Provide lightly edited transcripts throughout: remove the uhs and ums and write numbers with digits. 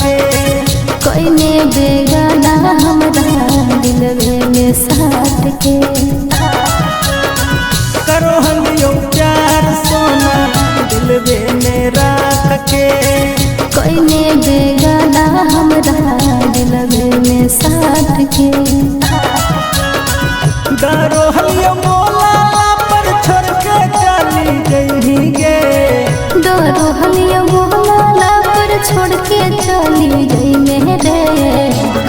के कोई ने बेगाना हमरा दिलवे में साथ के। करो हलियो प्यार सोना दिलवे में राख के। कोई ने बेगाना हमरा दिलवे में साथ के। करो हलियो मोला पर छोड़ के चली गई गे। डरो हलियो मोला पर छोड़ के चली गई मेरे।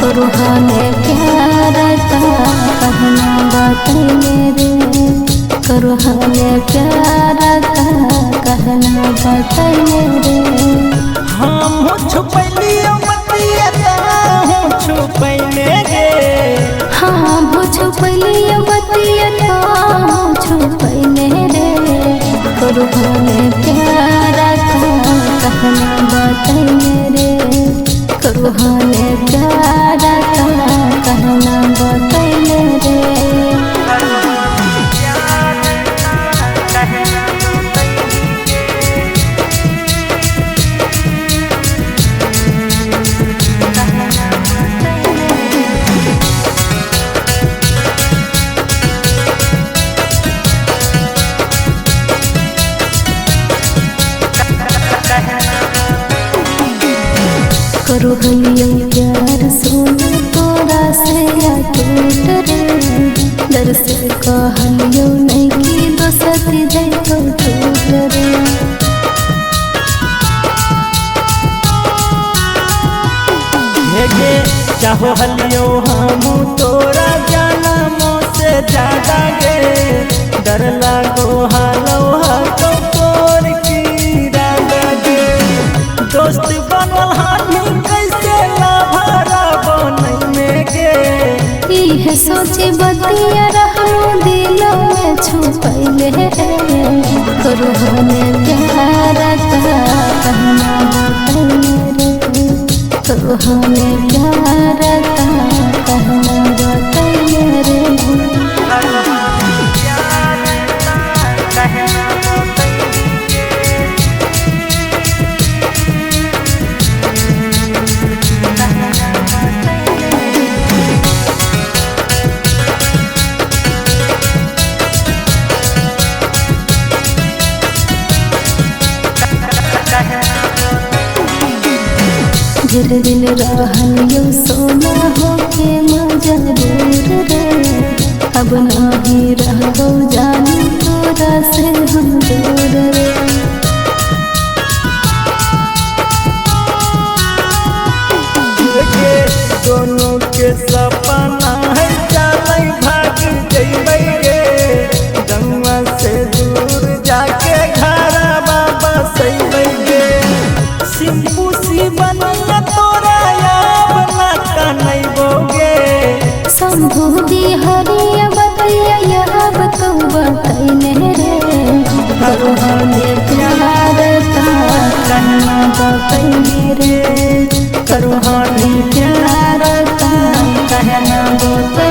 करुहाने प्यार का कहना बातें मेरे। करुहाने प्यार का कहना बातें मेरे। हम छुपैलियो बतिया हम छुपैने गे। हाँ वो छुपैलियो बतिया हम छुपैने रे। करुहाने प्यार का कहना बातें मेरे। करुहाने प्यार का कहना बातें मेरे। करो हलियो प्यार सोना तोरा से या टूट रे। दर से कहलियो नहीं कि दोसती जाए तो टूट रे। हेगे चाहो हलियो हम तोरा जानमो से ज्यादा गे। डर लागो हालो हाथों तोर की रागा गे। दोस्त बनल हानी कैसे लाभरा बनई में गे। इहे सोचे बतिया रहलो दिल में छुपैले रे। करुहाने प्यार का कहना बातें मेरे। करुहाने प्यार का कहना बातें मेरे। जिर दिन रहलियो सोना होके मजबूर रे। अब नहीं रहबो जानी तोरा से हम दूर रे। दोनों के सपना है चलै भाग जइबै गे। गंगा से दूर जाके घरा बाबा सैबै गे। सिंपू सी बनैया तोरा याब ना कनैबो गे। शंभू हरिया बतिया याब तो बतैने रे। करुहाने प्यार का कहना बातें मेरे। करुहाने प्यार का कहना बातें